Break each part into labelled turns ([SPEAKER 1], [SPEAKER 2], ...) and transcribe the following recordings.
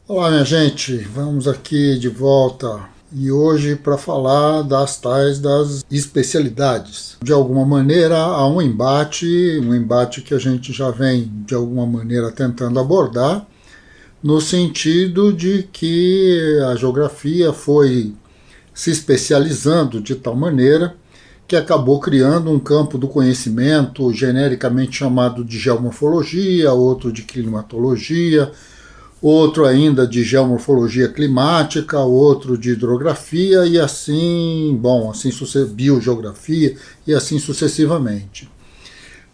[SPEAKER 1] Olá, minha gente, vamos aqui de volta e hoje para falar das tais das especialidades. De alguma maneira há um embate que a gente já vem de alguma maneira tentando abordar, no sentido de que a geografia foi se especializando de tal maneira que acabou criando um campo do conhecimento genericamente chamado de geomorfologia, outro de climatologia, outro ainda de geomorfologia climática, outro de hidrografia e assim, biogeografia e assim sucessivamente.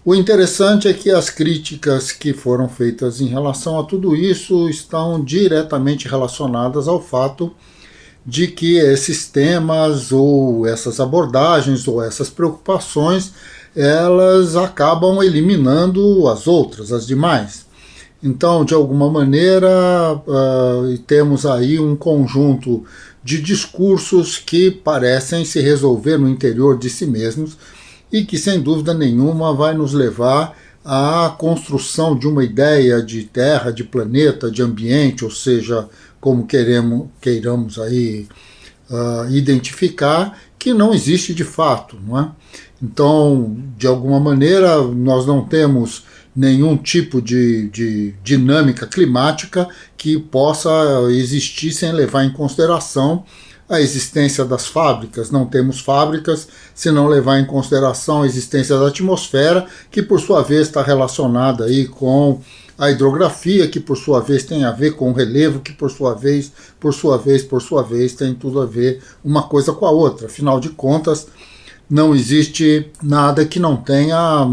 [SPEAKER 1] O interessante é que as críticas que foram feitas em relação a tudo isso estão diretamente relacionadas ao fato de que esses temas ou essas abordagens ou essas preocupações elas acabam eliminando as outras, as demais. Então, de alguma maneira, temos aí um conjunto de discursos que parecem se resolver no interior de si mesmos e que, sem dúvida nenhuma, vai nos levar à construção de uma ideia de terra, de planeta, de ambiente, ou seja, como queiramos aí identificar, que não existe de fato, não é? Então, de alguma maneira, nós não temos nenhum tipo de dinâmica climática que possa existir sem levar em consideração a existência das fábricas. Não temos fábricas se não levar em consideração a existência da atmosfera, que por sua vez está relacionada aí com a hidrografia, que por sua vez tem a ver com o relevo, que por sua vez tem tudo a ver uma coisa com a outra. Afinal de contas, não existe nada que não tenha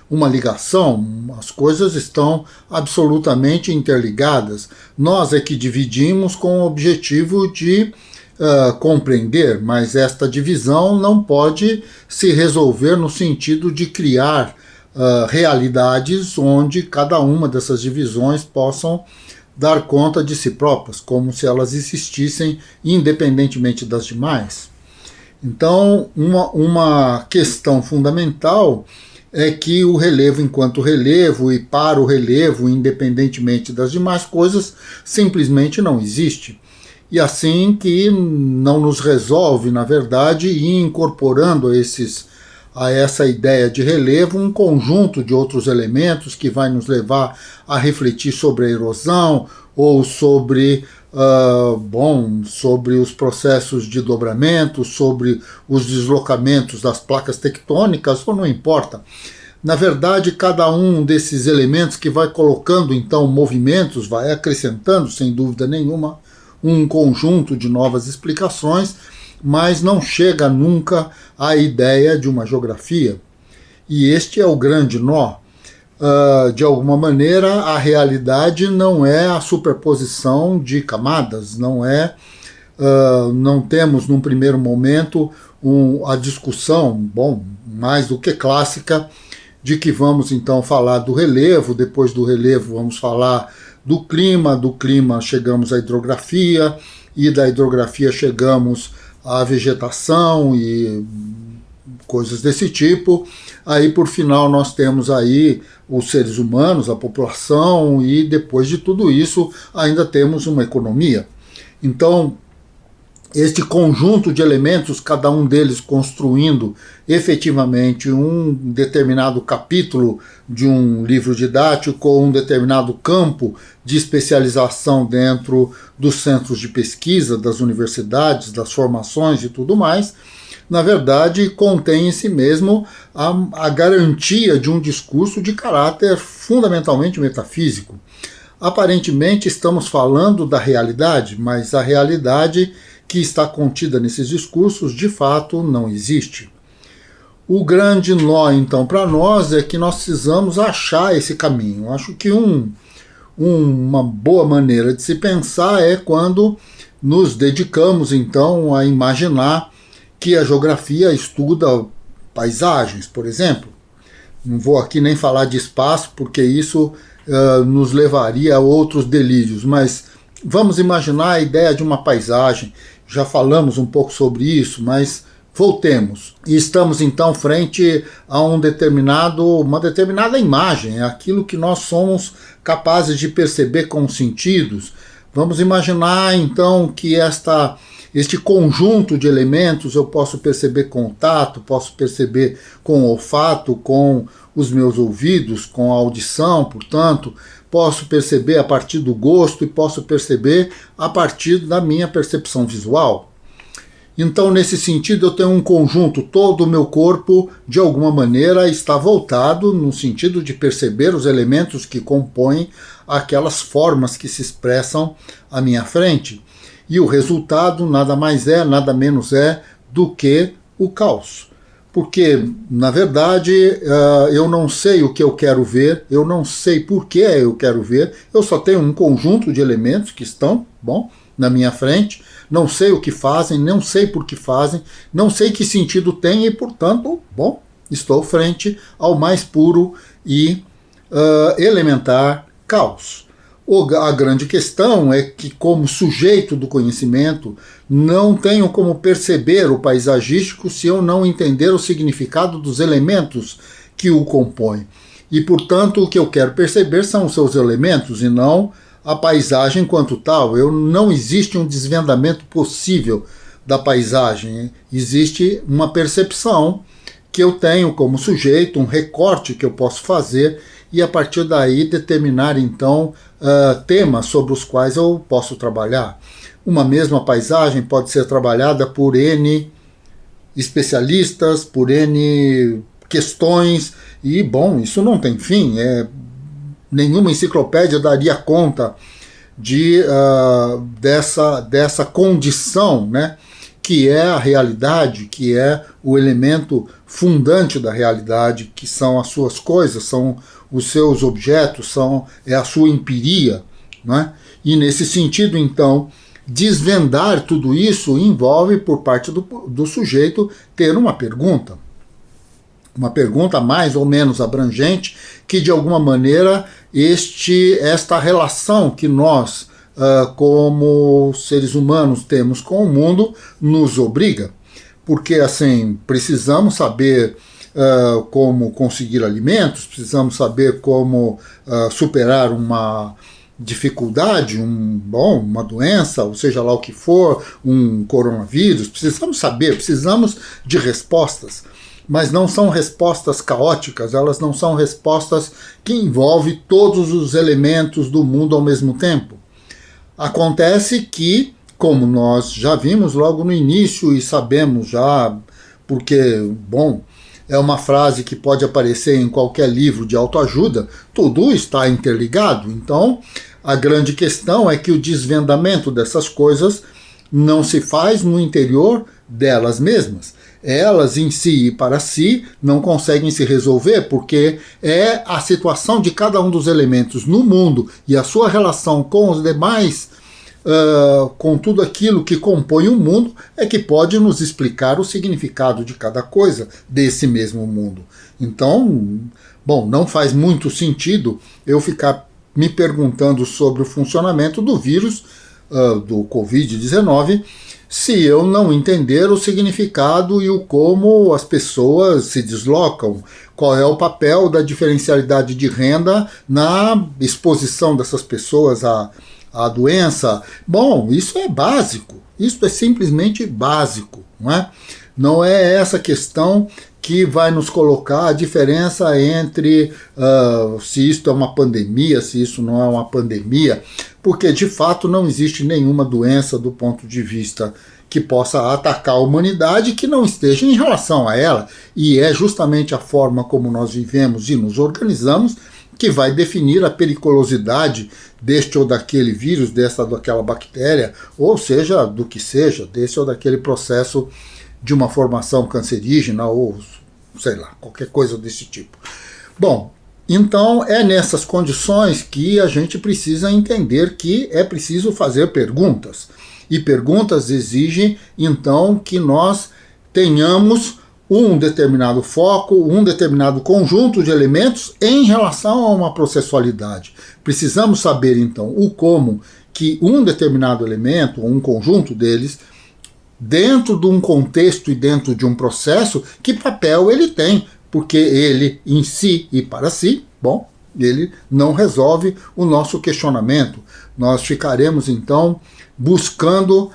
[SPEAKER 1] uma ligação, as coisas estão absolutamente interligadas. Nós é que dividimos com o objetivo de compreender, mas esta divisão não pode se resolver no sentido de criar realidades onde cada uma dessas divisões possam dar conta de si próprias, como se elas existissem independentemente das demais. Então, uma questão fundamental é que o relevo enquanto relevo e para o relevo, independentemente das demais coisas, simplesmente não existe. E assim que não nos resolve, na verdade, ir incorporando a essa ideia de relevo um conjunto de outros elementos que vai nos levar a refletir sobre a erosão ou sobre os processos de dobramento, sobre os deslocamentos das placas tectônicas, ou não importa. Na verdade, cada um desses elementos que vai colocando então movimentos, vai acrescentando, sem dúvida nenhuma, um conjunto de novas explicações, mas não chega nunca à ideia de uma geografia. E este é o grande nó. De alguma maneira, a realidade não é a superposição de camadas, não temos num primeiro momento a discussão, mais do que clássica, de que vamos então falar do relevo, depois do relevo vamos falar do clima chegamos à hidrografia, e da hidrografia chegamos à vegetação e coisas desse tipo. Aí, por final, nós temos aí os seres humanos, a população, e depois de tudo isso ainda temos uma economia. Então, este conjunto de elementos, cada um deles construindo efetivamente um determinado capítulo de um livro didático ou um determinado campo de especialização dentro dos centros de pesquisa, das universidades, das formações e tudo mais, na verdade, contém em si mesmo a garantia de um discurso de caráter fundamentalmente metafísico. Aparentemente estamos falando da realidade, mas a realidade que está contida nesses discursos de fato não existe. O grande nó, então, para nós é que nós precisamos achar esse caminho. Acho que uma boa maneira de se pensar é quando nos dedicamos, então, a imaginar que a geografia estuda paisagens, por exemplo. Não vou aqui nem falar de espaço, porque isso nos levaria a outros delírios, mas vamos imaginar a ideia de uma paisagem. Já falamos um pouco sobre isso, mas voltemos. E estamos então frente a uma determinada imagem, aquilo que nós somos capazes de perceber com os sentidos. Vamos imaginar então que este conjunto de elementos eu posso perceber com o tato, posso perceber com o olfato, com os meus ouvidos, com a audição, portanto, posso perceber a partir do gosto e posso perceber a partir da minha percepção visual. Então, nesse sentido, eu tenho um conjunto, todo o meu corpo, de alguma maneira, está voltado no sentido de perceber os elementos que compõem aquelas formas que se expressam à minha frente. E o resultado nada mais é, nada menos é do que o caos. Porque, na verdade, eu não sei o que eu quero ver, eu não sei por que eu quero ver, eu só tenho um conjunto de elementos que estão, na minha frente, não sei o que fazem, não sei por que fazem, não sei que sentido tem e, portanto, estou frente ao mais puro e elementar caos. A grande questão é que, como sujeito do conhecimento, não tenho como perceber o paisagístico se eu não entender o significado dos elementos que o compõem. E, portanto, o que eu quero perceber são os seus elementos e não a paisagem enquanto tal. Não existe um desvendamento possível da paisagem. Existe uma percepção que eu tenho como sujeito, um recorte que eu posso fazer e a partir daí determinar então temas sobre os quais eu posso trabalhar. Uma mesma paisagem pode ser trabalhada por N especialistas, por N questões e, isso não tem fim. Nenhuma enciclopédia daria conta dessa condição, né, que é a realidade, que é o elemento fundante da realidade, que são as suas coisas, são os seus objetos, é a sua empiria, né? E nesse sentido, então, desvendar tudo isso envolve, por parte do sujeito, ter uma pergunta mais ou menos abrangente, que de alguma maneira esta relação que nós, como seres humanos, temos com o mundo, nos obriga. Porque, assim, precisamos saber como conseguir alimentos, precisamos saber como superar uma dificuldade, uma doença, ou seja lá o que for, um coronavírus, precisamos saber, precisamos de respostas. Mas não são respostas caóticas, elas não são respostas que envolvem todos os elementos do mundo ao mesmo tempo. Acontece que, como nós já vimos logo no início e sabemos já, porque, é uma frase que pode aparecer em qualquer livro de autoajuda, tudo está interligado. Então, a grande questão é que o desvendamento dessas coisas não se faz no interior delas mesmas. Elas em si e para si não conseguem se resolver porque é a situação de cada um dos elementos no mundo e a sua relação com os demais, com tudo aquilo que compõe o mundo, é que pode nos explicar o significado de cada coisa desse mesmo mundo. Então, não faz muito sentido eu ficar me perguntando sobre o funcionamento do vírus, do Covid-19, se eu não entender o significado e o como as pessoas se deslocam, qual é o papel da diferencialidade de renda na exposição dessas pessoas à doença. Isso é básico, isso é simplesmente básico, não é? Não é essa questão que vai nos colocar a diferença entre se isto é uma pandemia, se isso não é uma pandemia, porque de fato não existe nenhuma doença do ponto de vista que possa atacar a humanidade que não esteja em relação a ela, e é justamente a forma como nós vivemos e nos organizamos que vai definir a periculosidade deste ou daquele vírus, dessa ou daquela bactéria, ou seja, do que seja, desse ou daquele processo de uma formação cancerígena ou, sei lá, qualquer coisa desse tipo. Então é nessas condições que a gente precisa entender que é preciso fazer perguntas. E perguntas exigem, então, que nós tenhamos um determinado foco, um determinado conjunto de elementos em relação a uma processualidade. Precisamos saber, então, o como que um determinado elemento, ou um conjunto deles, dentro de um contexto e dentro de um processo, que papel ele tem, porque ele em si e para si, ele não resolve o nosso questionamento. Nós ficaremos, então, buscando,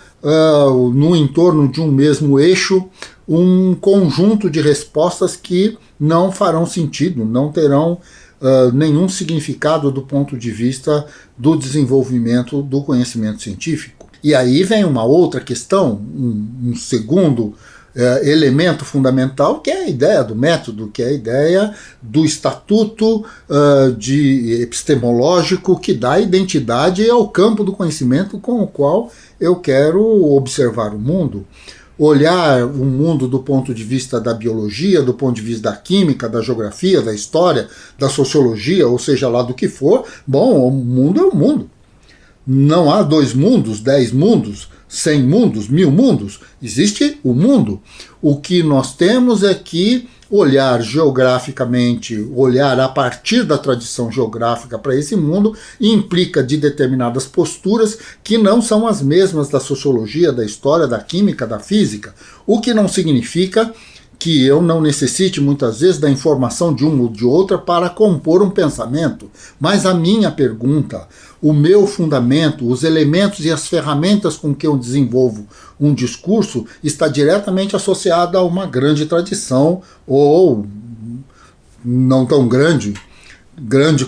[SPEAKER 1] no entorno de um mesmo eixo, um conjunto de respostas que não farão sentido, não terão nenhum significado do ponto de vista do desenvolvimento do conhecimento científico. E aí vem uma outra questão, um segundo elemento fundamental, que é a ideia do método, que é a ideia do estatuto epistemológico que dá identidade ao campo do conhecimento com o qual eu quero observar o mundo. Olhar o mundo do ponto de vista da biologia, do ponto de vista da química, da geografia, da história, da sociologia, ou seja lá do que for, bom, o mundo é o mundo. Não há 2 mundos, 10 mundos, 100 mundos, 1000 mundos. Existe o mundo. O que nós temos é que olhar geograficamente, olhar a partir da tradição geográfica para esse mundo, implica de determinadas posturas que não são as mesmas da sociologia, da história, da química, da física. O que não significa que eu não necessite muitas vezes da informação de uma ou de outra para compor um pensamento. Mas a minha pergunta, o meu fundamento, os elementos e as ferramentas com que eu desenvolvo um discurso está diretamente associado a uma grande tradição, ou não tão grande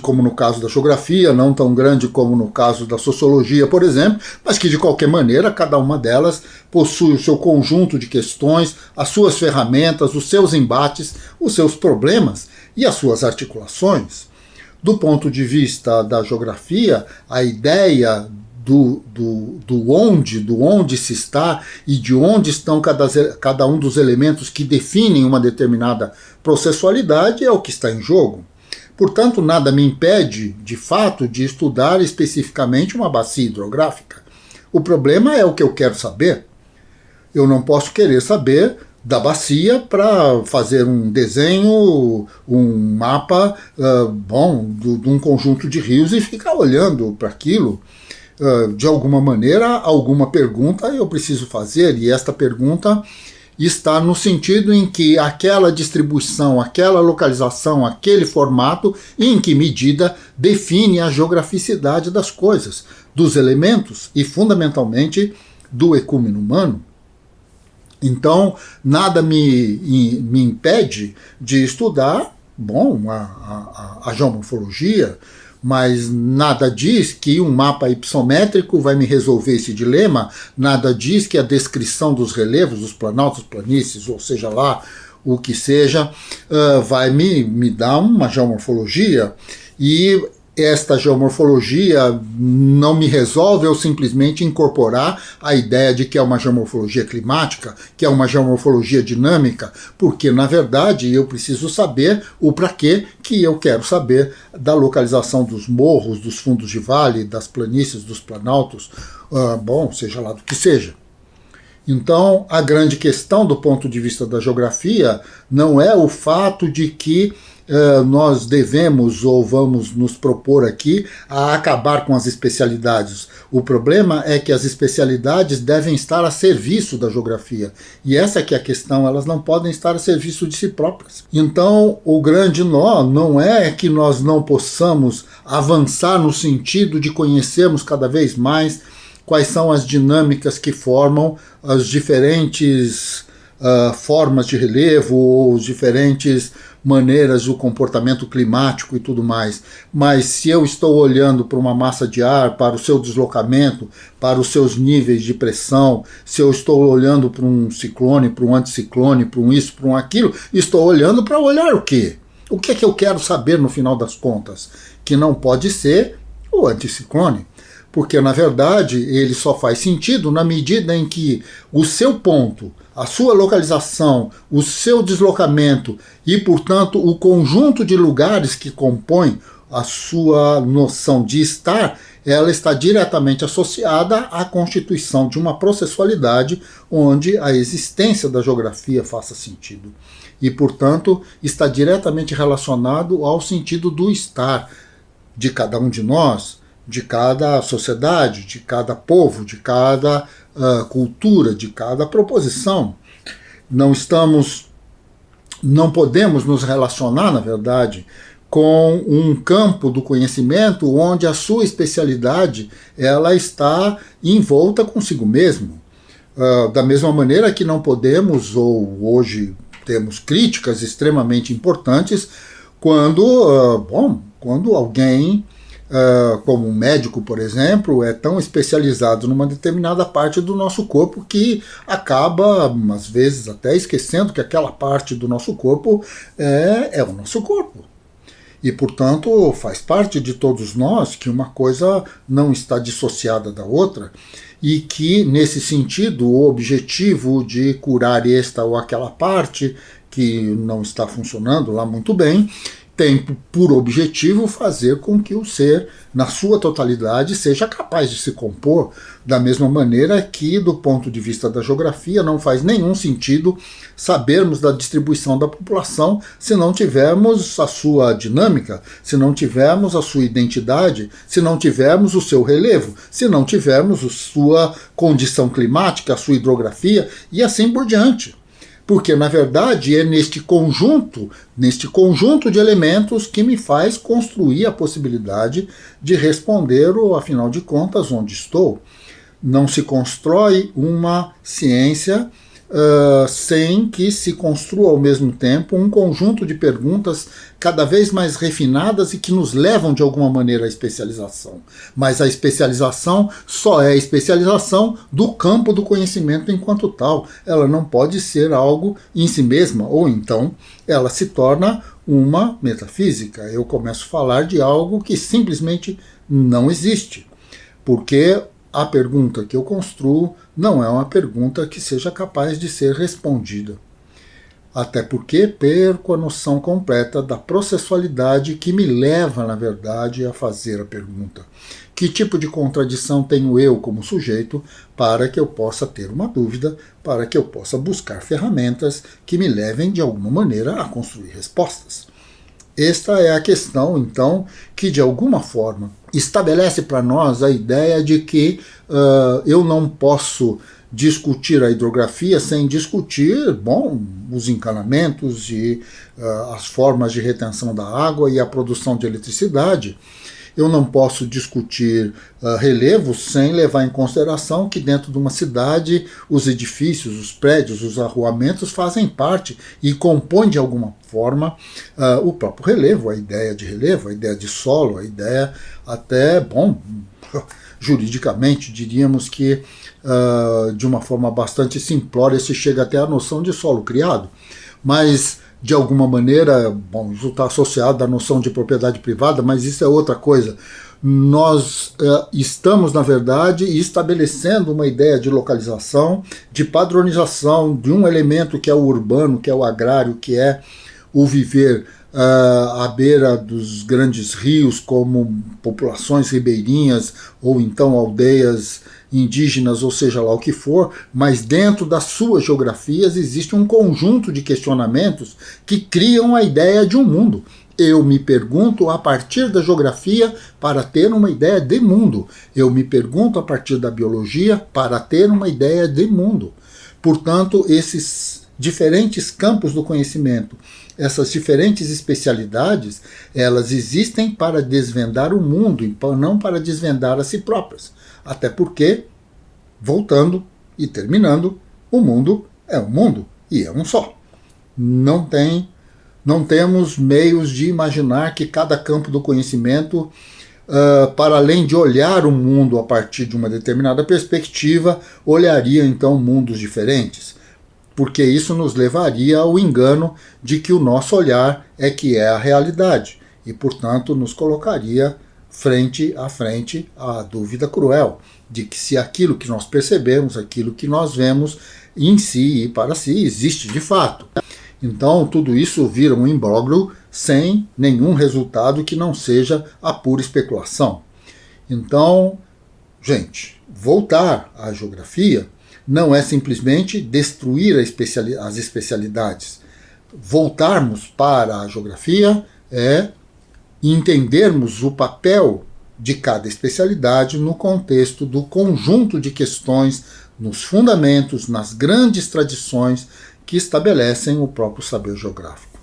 [SPEAKER 1] como no caso da geografia, não tão grande como no caso da sociologia, por exemplo, mas que de qualquer maneira cada uma delas possui o seu conjunto de questões, as suas ferramentas, os seus embates, os seus problemas e as suas articulações. Do ponto de vista da geografia, a ideia do onde se está e de onde estão cada um dos elementos que definem uma determinada processualidade é o que está em jogo. Portanto, nada me impede, de fato, de estudar especificamente uma bacia hidrográfica. O problema é o que eu quero saber. Eu não posso querer saber da bacia para fazer um desenho, um mapa, de um conjunto de rios e ficar olhando para aquilo. De alguma maneira, alguma pergunta eu preciso fazer, e esta pergunta está no sentido em que aquela distribuição, aquela localização, aquele formato, em que medida define a geograficidade das coisas, dos elementos e, fundamentalmente, do ecúmeno humano. Então, nada me impede de estudar, a geomorfologia, mas nada diz que um mapa hipossométrico vai me resolver esse dilema, nada diz que a descrição dos relevos, dos planaltos, planícies, ou seja lá o que seja, vai me dar uma geomorfologia, e esta geomorfologia não me resolve eu simplesmente incorporar a ideia de que é uma geomorfologia climática, que é uma geomorfologia dinâmica, porque, na verdade, eu preciso saber o para quê que eu quero saber da localização dos morros, dos fundos de vale, das planícies, dos planaltos, seja lá do que seja. Então, a grande questão do ponto de vista da geografia não é o fato de que nós devemos ou vamos nos propor aqui a acabar com as especialidades. O problema é que as especialidades devem estar a serviço da geografia. E essa é que é a questão, elas não podem estar a serviço de si próprias. Então, o grande nó não é que nós não possamos avançar no sentido de conhecermos cada vez mais quais são as dinâmicas que formam as diferentes formas de relevo ou as diferentes maneiras do comportamento climático e tudo mais. Mas se eu estou olhando para uma massa de ar, para o seu deslocamento, para os seus níveis de pressão, se eu estou olhando para um ciclone, para um anticiclone, para um isso, para um aquilo, estou olhando para olhar o quê? O que é que eu quero saber no final das contas? Que não pode ser o anticiclone. Porque, na verdade, ele só faz sentido na medida em que o seu ponto, a sua localização, o seu deslocamento e, portanto, o conjunto de lugares que compõem a sua noção de estar, ela está diretamente associada à constituição de uma processualidade onde a existência da geografia faça sentido. E, portanto, está diretamente relacionado ao sentido do estar de cada um de nós, de cada sociedade, de cada povo, de cada cultura, de cada proposição. Não podemos nos relacionar, na verdade, com um campo do conhecimento onde a sua especialidade ela está envolta consigo mesmo. Da mesma maneira que não podemos, ou hoje temos críticas extremamente importantes, quando alguém, como um médico, por exemplo, é tão especializado numa determinada parte do nosso corpo que acaba, às vezes, até esquecendo que aquela parte do nosso corpo é o nosso corpo. E, portanto, faz parte de todos nós que uma coisa não está dissociada da outra e que, nesse sentido, o objetivo de curar esta ou aquela parte que não está funcionando lá muito bem tem por objetivo fazer com que o ser, na sua totalidade, seja capaz de se compor, da mesma maneira que, do ponto de vista da geografia, não faz nenhum sentido sabermos da distribuição da população se não tivermos a sua dinâmica, se não tivermos a sua identidade, se não tivermos o seu relevo, se não tivermos a sua condição climática, a sua hidrografia e assim por diante. Porque, na verdade, é neste conjunto de elementos que me faz construir a possibilidade de responder, ou, afinal de contas, onde estou. Não se constrói uma ciência sem que se construa ao mesmo tempo um conjunto de perguntas cada vez mais refinadas e que nos levam de alguma maneira à especialização. Mas a especialização só é a especialização do campo do conhecimento enquanto tal. Ela não pode ser algo em si mesma, ou então ela se torna uma metafísica. Eu começo a falar de algo que simplesmente não existe. Porque a pergunta que eu construo não é uma pergunta que seja capaz de ser respondida. Até porque perco a noção completa da processualidade que me leva, na verdade, a fazer a pergunta. Que tipo de contradição tenho eu como sujeito para que eu possa ter uma dúvida, para que eu possa buscar ferramentas que me levem, de alguma maneira, a construir respostas? Esta é a questão, então, que de alguma forma estabelece para nós a ideia de que eu não posso discutir a hidrografia sem discutir, os encanamentos e as formas de retenção da água e a produção de eletricidade. Eu não posso discutir relevos sem levar em consideração que dentro de uma cidade os edifícios, os prédios, os arruamentos fazem parte e compõem de alguma forma o próprio relevo, a ideia de solo, a ideia até, juridicamente diríamos que de uma forma bastante simplória se chega até a noção de solo criado, mas de alguma maneira, isso está associado à noção de propriedade privada, mas isso é outra coisa. Nós estamos, na verdade, estabelecendo uma ideia de localização, de padronização de um elemento que é o urbano, que é o agrário, que é o viver à beira dos grandes rios, como populações ribeirinhas ou então aldeias indígenas, ou seja lá o que for, mas dentro das suas geografias existe um conjunto de questionamentos que criam a ideia de um mundo. Eu me pergunto a partir da geografia para ter uma ideia de mundo. Eu me pergunto a partir da biologia para ter uma ideia de mundo. Portanto, esses diferentes campos do conhecimento, essas diferentes especialidades, elas existem para desvendar o mundo e não para desvendar a si próprias. Até porque, voltando e terminando, o mundo é um mundo e é um só. Não temos meios de imaginar que cada campo do conhecimento, para além de olhar o mundo a partir de uma determinada perspectiva, olharia então mundos diferentes. Porque isso nos levaria ao engano de que o nosso olhar é que é a realidade e, portanto, nos colocaria frente a frente à dúvida cruel de que se aquilo que nós percebemos, aquilo que nós vemos em si e para si existe de fato. Então, tudo isso vira um imbróglio sem nenhum resultado que não seja a pura especulação. Então, gente, voltar à geografia não é simplesmente destruir as especialidades. Voltarmos para a geografia é entendermos o papel de cada especialidade no contexto do conjunto de questões, nos fundamentos, nas grandes tradições que estabelecem o próprio saber geográfico.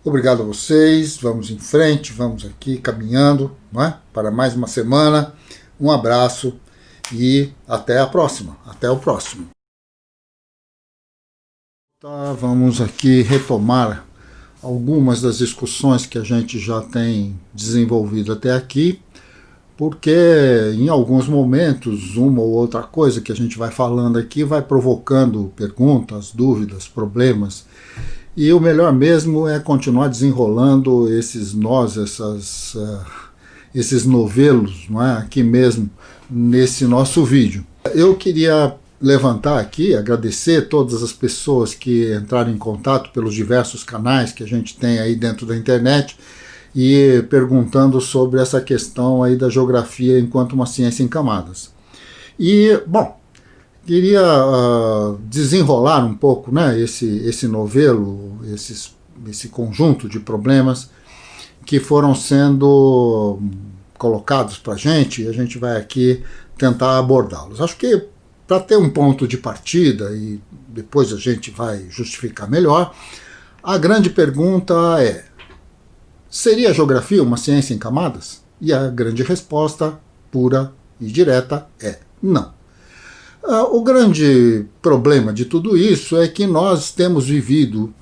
[SPEAKER 1] Obrigado a vocês, vamos em frente, vamos aqui caminhando, não é? Para mais uma semana. Um abraço e até a próxima, até o próximo. Tá, vamos aqui retomar algumas das discussões que a gente já tem desenvolvido até aqui, porque em alguns momentos uma ou outra coisa que a gente vai falando aqui vai provocando perguntas, dúvidas, problemas. E o melhor mesmo é continuar desenrolando esses nós, esses novelos, não é? Aqui mesmo, nesse nosso vídeo. Eu queria levantar aqui, agradecer todas as pessoas que entraram em contato pelos diversos canais que a gente tem aí dentro da internet e perguntando sobre essa questão aí da geografia enquanto uma ciência em camadas. E, bom, queria desenrolar um pouco, né, esse novelo, esse conjunto de problemas que foram sendo colocados para a gente vai aqui tentar abordá-los. Acho que para ter um ponto de partida e depois a gente vai justificar melhor, a grande pergunta é: seria a geografia uma ciência em camadas? E a grande resposta, pura e direta, é não. O grande problema de tudo isso é que nós temos vivido,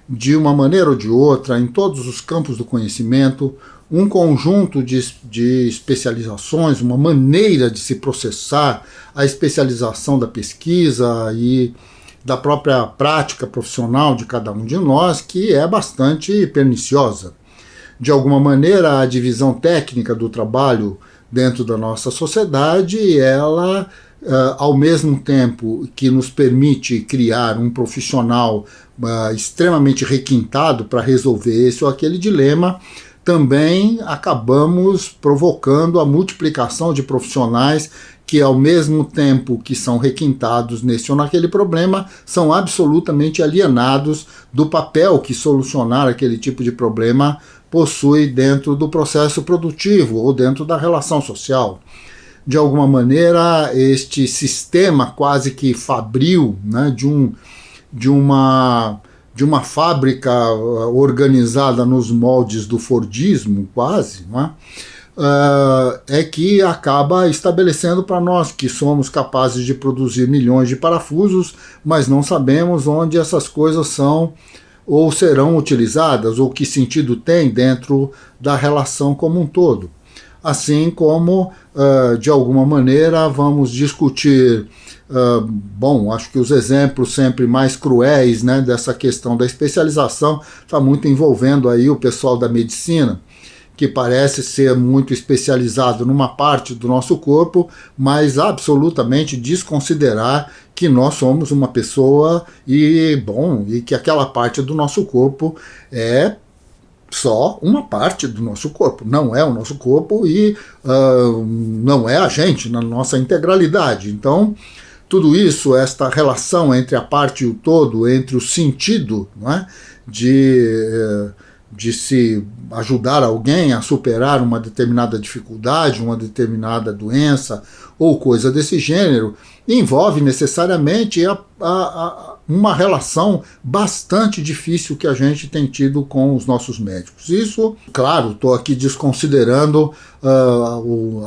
[SPEAKER 1] de uma maneira ou de outra, em todos os campos do conhecimento, um conjunto de especializações, uma maneira de se processar a especialização da pesquisa e da própria prática profissional de cada um de nós, que é bastante perniciosa. De alguma maneira, a divisão técnica do trabalho dentro da nossa sociedade, ela, ao mesmo tempo que nos permite criar um profissional extremamente requintado para resolver esse ou aquele dilema, também acabamos provocando a multiplicação de profissionais que, ao mesmo tempo que são requintados nesse ou naquele problema, são absolutamente alienados do papel que solucionar aquele tipo de problema possui dentro do processo produtivo ou dentro da relação social. De alguma maneira, este sistema quase que fabril, né, de uma fábrica organizada nos moldes do Fordismo, quase, não é? É que acaba estabelecendo para nós que somos capazes de produzir milhões de parafusos, mas não sabemos onde essas coisas são ou serão utilizadas, ou que sentido tem dentro da relação como um todo. Assim como, de alguma maneira, vamos discutir, bom, acho que os exemplos sempre mais cruéis, né, dessa questão da especialização está muito envolvendo aí o pessoal da medicina, que parece ser muito especializado numa parte do nosso corpo, mas absolutamente desconsiderar que nós somos uma pessoa e que aquela parte do nosso corpo é só uma parte do nosso corpo, não é o nosso corpo e não é a gente na nossa integralidade. Então, tudo isso, esta relação entre a parte e o todo, entre o sentido, não é, de se ajudar alguém a superar uma determinada dificuldade, uma determinada doença ou coisa desse gênero, envolve necessariamente uma relação bastante difícil que a gente tem tido com os nossos médicos. Isso, claro, estou aqui desconsiderando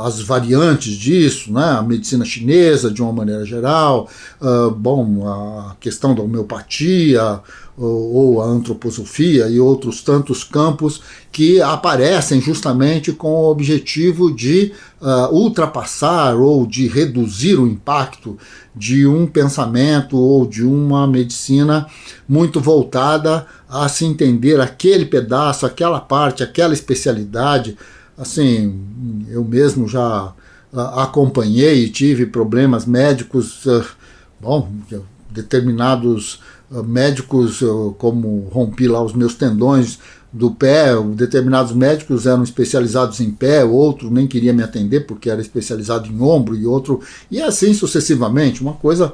[SPEAKER 1] as variantes disso, né? A medicina chinesa de uma maneira geral, a questão da homeopatia, ou a antroposofia e outros tantos campos que aparecem justamente com o objetivo de ultrapassar ou de reduzir o impacto de um pensamento ou de uma medicina muito voltada a se entender aquele pedaço, aquela parte, aquela especialidade. Assim, eu mesmo já acompanhei e tive problemas médicos, determinados médicos, como rompi lá os meus tendões do pé, determinados médicos eram especializados em pé, outro nem queria me atender porque era especializado em ombro e outro, e assim sucessivamente, uma coisa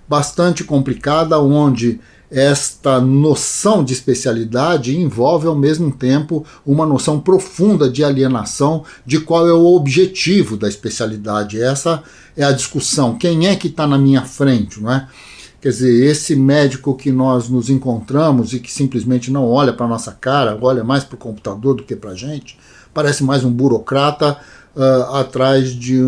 [SPEAKER 1] bastante complicada, onde esta noção de especialidade envolve ao mesmo tempo uma noção profunda de alienação de qual é o objetivo da especialidade. Essa é a discussão, quem é que está na minha frente, não é? Quer dizer, esse médico que nós nos encontramos e que simplesmente não olha para a nossa cara, olha mais para o computador do que para a gente, parece mais um burocrata atrás de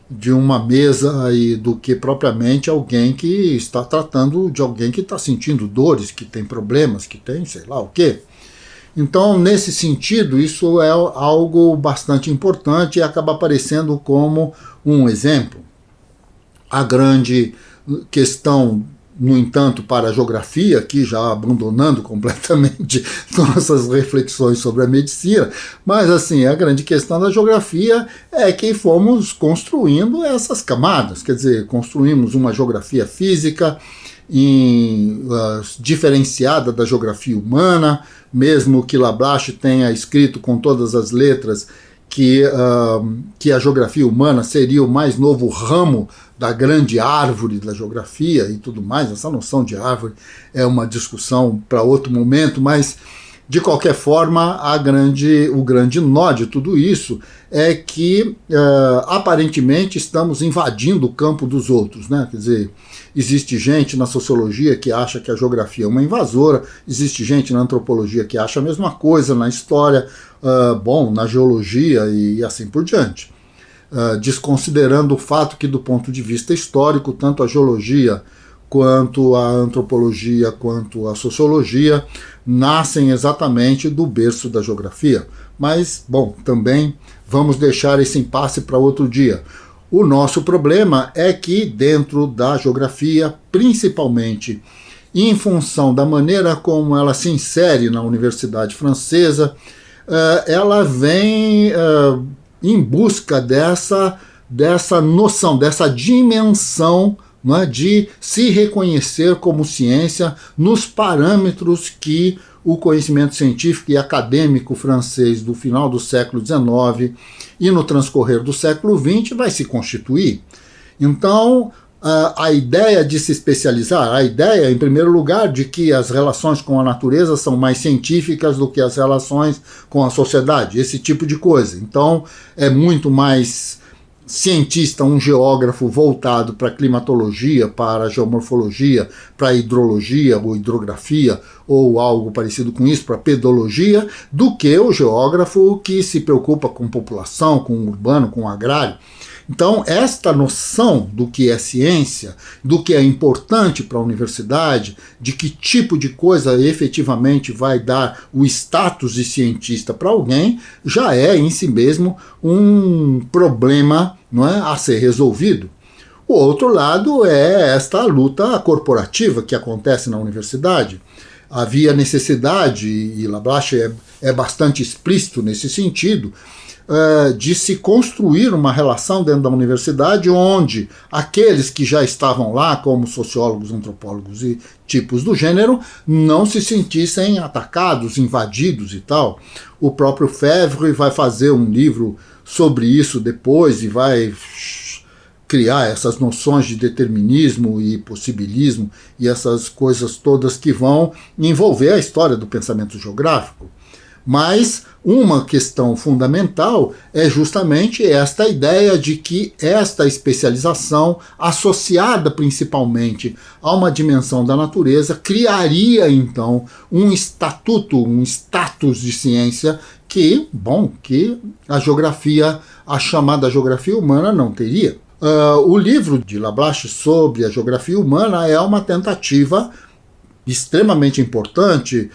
[SPEAKER 1] de uma mesa aí, do que propriamente alguém que está tratando de alguém que está sentindo dores, que tem problemas, que tem sei lá o quê. Então, nesse sentido, isso é algo bastante importante e acaba aparecendo como um exemplo. A grande questão, no entanto, para a geografia, aqui já abandonando completamente nossas reflexões sobre a medicina, mas assim, a grande questão da geografia é que fomos construindo essas camadas, quer dizer, construímos uma geografia física diferenciada da geografia humana, mesmo que Lablache tenha escrito com todas as letras que a geografia humana seria o mais novo ramo da grande árvore da geografia e tudo mais. Essa noção de árvore é uma discussão para outro momento, mas de qualquer forma o grande nó de tudo isso é que aparentemente estamos invadindo o campo dos outros, né? Quer dizer, existe gente na sociologia que acha que a geografia é uma invasora, existe gente na antropologia que acha a mesma coisa, na história, na geologia e assim por diante. Desconsiderando o fato que, do ponto de vista histórico, tanto a geologia quanto a antropologia, quanto a sociologia, nascem exatamente do berço da geografia. Mas, também vamos deixar esse impasse para outro dia. O nosso problema é que, dentro da geografia, principalmente em função da maneira como ela se insere na Universidade Francesa, ela vem em busca dessa noção, dessa dimensão, não é, de se reconhecer como ciência nos parâmetros que o conhecimento científico e acadêmico francês do final do século XIX e no transcorrer do século XX vai se constituir. Então, a ideia de se especializar, a ideia, em primeiro lugar, de que as relações com a natureza são mais científicas do que as relações com a sociedade, esse tipo de coisa. Então, é muito mais cientista, um geógrafo voltado para a climatologia, para a geomorfologia, para a hidrologia ou hidrografia, ou algo parecido com isso, para a pedologia, do que o geógrafo que se preocupa com população, com o urbano, com o agrário. Então, esta noção do que é ciência, do que é importante para a universidade, de que tipo de coisa efetivamente vai dar o status de cientista para alguém, já é em si mesmo um problema, não é, a ser resolvido. O outro lado é esta luta corporativa que acontece na universidade. Havia necessidade, e Lablache é bastante explícito nesse sentido, de se construir uma relação dentro da universidade onde aqueles que já estavam lá, como sociólogos, antropólogos e tipos do gênero, não se sentissem atacados, invadidos e tal. O próprio Febvre vai fazer um livro sobre isso depois e vai criar essas noções de determinismo e possibilismo e essas coisas todas que vão envolver a história do pensamento geográfico. Mas uma questão fundamental é justamente esta ideia de que esta especialização, associada principalmente a uma dimensão da natureza, criaria então um estatuto, um status de ciência que a geografia, a chamada geografia humana, não teria. O livro de Lablache sobre a geografia humana é uma tentativa extremamente importante.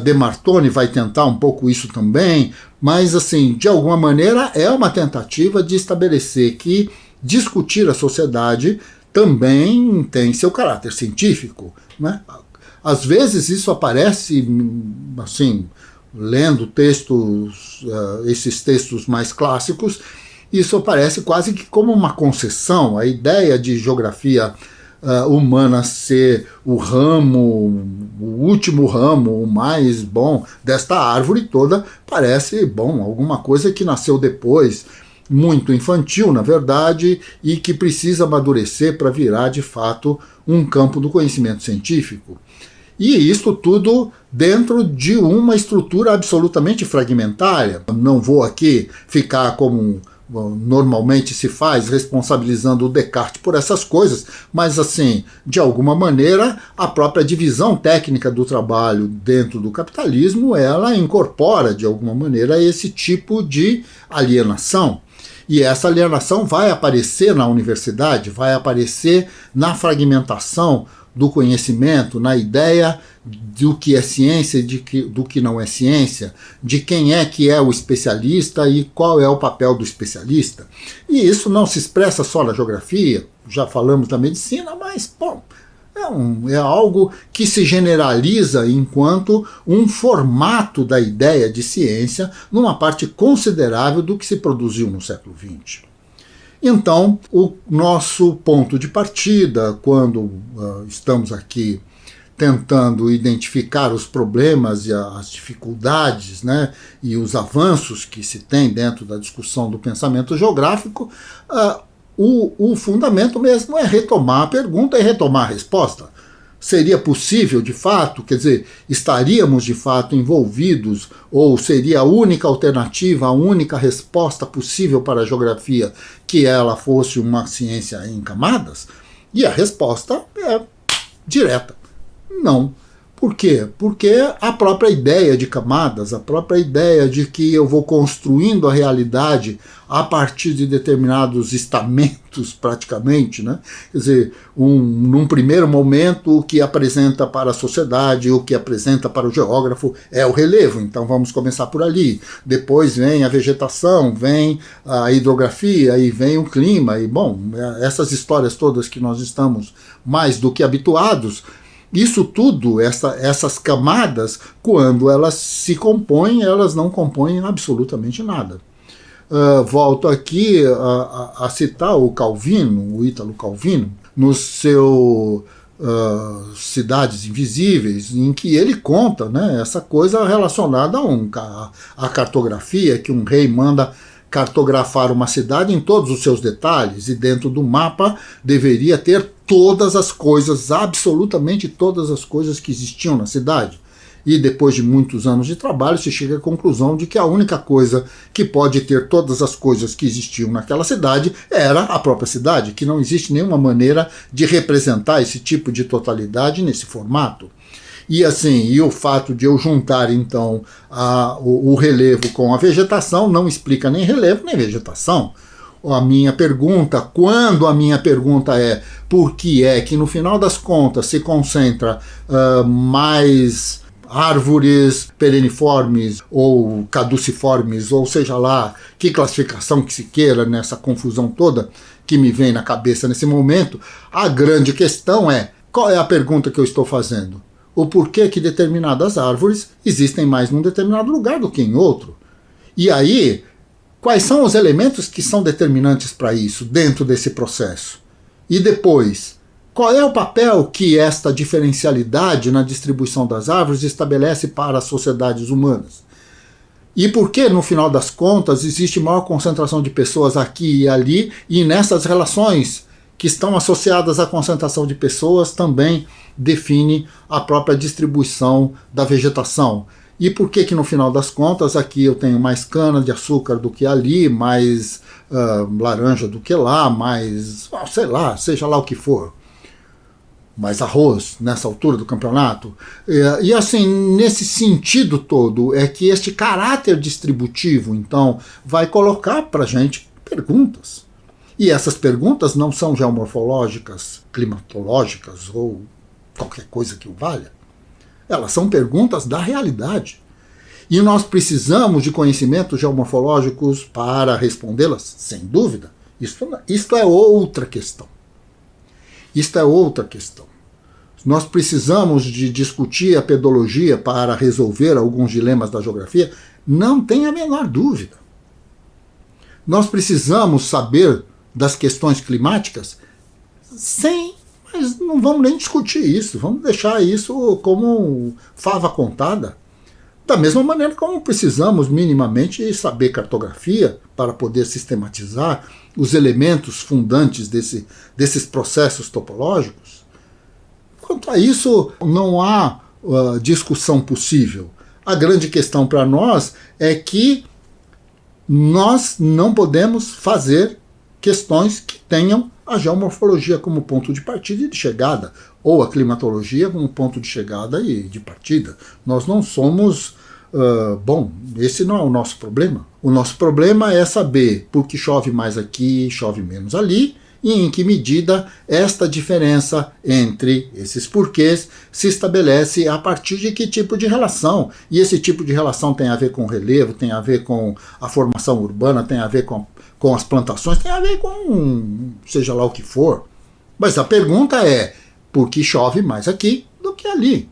[SPEAKER 1] Demartoni vai tentar um pouco isso também, mas assim, de alguma maneira é uma tentativa de estabelecer que discutir a sociedade também tem seu caráter científico, né? Às vezes isso aparece assim, lendo textos, esses textos mais clássicos, isso aparece quase que como uma concessão. A ideia de geografia humana ser o ramo, o último ramo, o mais bom desta árvore toda, parece, alguma coisa que nasceu depois, muito infantil, na verdade, e que precisa amadurecer para virar, de fato, um campo do conhecimento científico. E isto tudo dentro de uma estrutura absolutamente fragmentária. Não vou aqui ficar como normalmente se faz, responsabilizando o Descartes por essas coisas, mas assim, de alguma maneira, a própria divisão técnica do trabalho dentro do capitalismo, ela incorpora de alguma maneira esse tipo de alienação. E essa alienação vai aparecer na universidade, vai aparecer na fragmentação do conhecimento, na ideia do que é ciência e do que não é ciência, de quem é que é o especialista e qual é o papel do especialista. E isso não se expressa só na geografia, já falamos da medicina, mas, bom, é algo que se generaliza enquanto um formato da ideia de ciência numa parte considerável do que se produziu no século XX. Então, o nosso ponto de partida, quando estamos aqui tentando identificar os problemas e as dificuldades, né, e os avanços que se tem dentro da discussão do pensamento geográfico, o fundamento mesmo é retomar a pergunta e retomar a resposta. Seria possível, de fato, quer dizer, estaríamos de fato envolvidos, ou seria a única alternativa, a única resposta possível para a geografia que ela fosse uma ciência em camadas? E a resposta é direta: não. Por quê? Porque a própria ideia de camadas, a própria ideia de que eu vou construindo a realidade a partir de determinados estamentos, praticamente, né? Quer dizer, num primeiro momento, o que apresenta para a sociedade, o que apresenta para o geógrafo é o relevo, então vamos começar por ali. Depois vem a vegetação, vem a hidrografia, e vem o clima, e bom, essas histórias todas que nós estamos mais do que habituados. Isso tudo, essas camadas, quando elas se compõem, elas não compõem absolutamente nada. Volto aqui a citar o Calvino, o Ítalo Calvino, no seu Cidades Invisíveis, em que ele conta, né, essa coisa relacionada à cartografia, que um rei manda cartografar uma cidade em todos os seus detalhes, e dentro do mapa deveria ter todas as coisas, absolutamente todas as coisas que existiam na cidade. E depois de muitos anos de trabalho se chega à conclusão de que a única coisa que pode ter todas as coisas que existiam naquela cidade era a própria cidade, que não existe nenhuma maneira de representar esse tipo de totalidade nesse formato. E assim, e o fato de eu juntar então o relevo com a vegetação não explica nem relevo nem vegetação. A minha pergunta, quando a minha pergunta é por que é que no final das contas se concentra mais árvores perenniformes ou caduciformes, ou seja lá que classificação que se queira nessa confusão toda que me vem na cabeça nesse momento, a grande questão é: qual é a pergunta que eu estou fazendo? O porquê que determinadas árvores existem mais num determinado lugar do que em outro? E aí, quais são os elementos que são determinantes para isso dentro desse processo? E depois, qual é o papel que esta diferencialidade na distribuição das árvores estabelece para as sociedades humanas? E por que, no final das contas, existe maior concentração de pessoas aqui e ali, e nessas relações que estão associadas à concentração de pessoas também define a própria distribuição da vegetação? E por que no final das contas aqui eu tenho mais cana de açúcar do que ali, mais laranja do que lá, mais, sei lá, seja lá o que for, mais arroz nessa altura do campeonato? E assim, nesse sentido todo, é que este caráter distributivo, então, vai colocar para a gente perguntas. E essas perguntas não são geomorfológicas, climatológicas ou qualquer coisa que o valha. Elas são perguntas da realidade. E nós precisamos de conhecimentos geomorfológicos para respondê-las, sem dúvida. Isto é outra questão. Isto é outra questão. Nós precisamos de discutir a pedologia para resolver alguns dilemas da geografia? Não tem a menor dúvida. Nós precisamos saber das questões climáticas? Mas não vamos nem discutir isso, vamos deixar isso como fava contada. Da mesma maneira como precisamos minimamente saber cartografia para poder sistematizar os elementos fundantes desses processos topológicos. Quanto a isso, não há discussão possível. A grande questão para nós é que Nós não podemos fazer questões que tenham a geomorfologia como ponto de partida e de chegada, ou a climatologia como ponto de chegada e de partida. Nós não somos... bom, esse não é o nosso problema. O nosso problema é saber por que chove mais aqui, chove menos ali, e em que medida esta diferença entre esses porquês se estabelece a partir de que tipo de relação. E esse tipo de relação tem a ver com o relevo, tem a ver com a formação urbana, tem a ver com as plantações, tem a ver com seja lá o que for. Mas a pergunta é, por que chove mais aqui do que ali?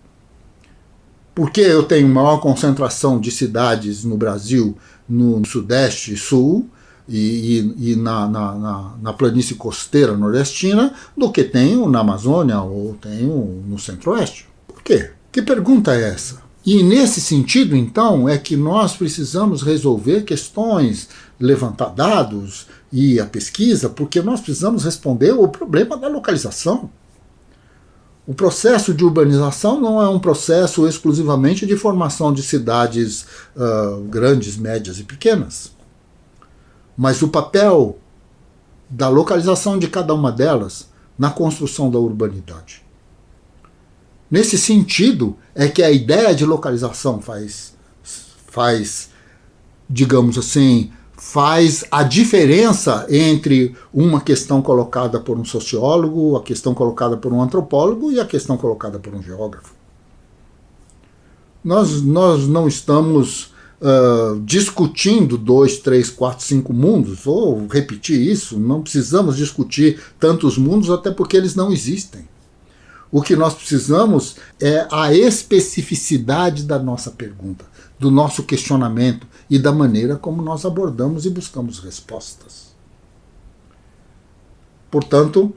[SPEAKER 1] Por que eu tenho maior concentração de cidades no Brasil, no Sudeste e Sul, e na planície costeira nordestina, do que tenho na Amazônia ou tenho no Centro-Oeste? Por quê? Que pergunta é essa? E nesse sentido, então, é que nós precisamos resolver questões, levantar dados e a pesquisa, porque nós precisamos responder o problema da localização. O processo de urbanização não é um processo exclusivamente de formação de cidades grandes, médias e pequenas. Mas o papel da localização de cada uma delas na construção da urbanidade. Nesse sentido, é que a ideia de localização faz, digamos assim, faz a diferença entre uma questão colocada por um sociólogo, a questão colocada por um antropólogo e a questão colocada por um geógrafo. Nós não estamos discutindo 2, 3, 4, 5 mundos. Vou repetir isso, não precisamos discutir tantos mundos, até porque eles não existem. O que nós precisamos é a especificidade da nossa pergunta, do nosso questionamento e da maneira como nós abordamos e buscamos respostas. Portanto,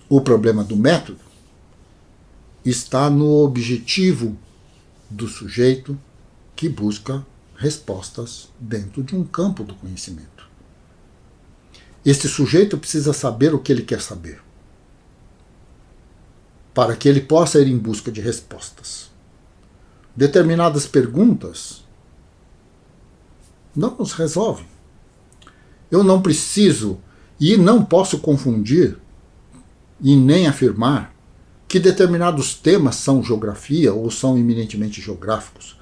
[SPEAKER 1] o problema do método está no objetivo do sujeito que busca respostas dentro de um campo do conhecimento. Este sujeito precisa saber o que ele quer saber, para que ele possa ir em busca de respostas. Determinadas perguntas não nos resolvem. Eu não preciso e não posso confundir e nem afirmar que determinados temas são geografia ou são eminentemente geográficos.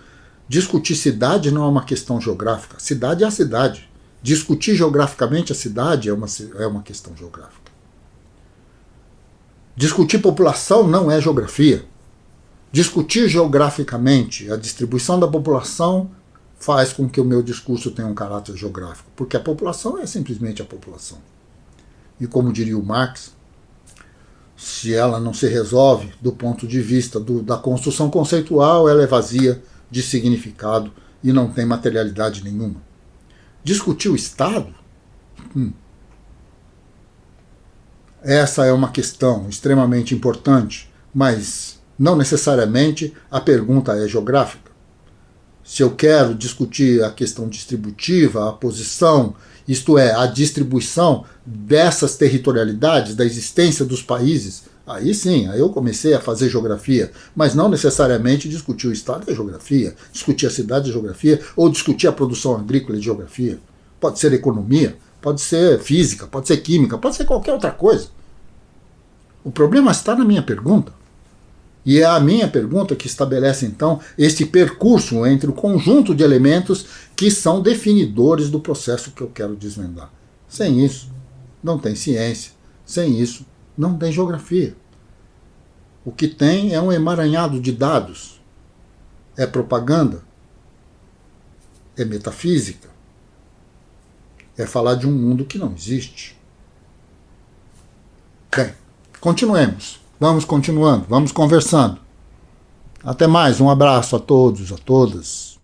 [SPEAKER 1] Discutir cidade não é uma questão geográfica. Cidade é a cidade. Discutir geograficamente a cidade é uma questão geográfica. Discutir população não é geografia. Discutir geograficamente a distribuição da população faz com que o meu discurso tenha um caráter geográfico, porque a população é simplesmente a população. E como diria o Marx, se ela não se resolve do ponto de vista da construção conceitual, ela é vazia de significado e não tem materialidade nenhuma. Discutir o Estado? Essa é uma questão extremamente importante, mas não necessariamente a pergunta é geográfica. Se eu quero discutir a questão distributiva, a posição, isto é, a distribuição dessas territorialidades, da existência dos países, aí sim, aí eu comecei a fazer geografia, mas não necessariamente discutir o Estado é geografia, discutir a cidade é geografia, ou discutir a produção agrícola é geografia. Pode ser economia, pode ser física, pode ser química, pode ser qualquer outra coisa. O problema está na minha pergunta. E é a minha pergunta que estabelece, então, esse percurso entre o conjunto de elementos que são definidores do processo que eu quero desvendar. Sem isso, não tem ciência. Sem isso, não tem geografia. O que tem é um emaranhado de dados. É propaganda. É metafísica. É falar de um mundo que não existe. Bem, continuemos. Vamos continuando, vamos conversando. Até mais, um abraço a todos, a todas.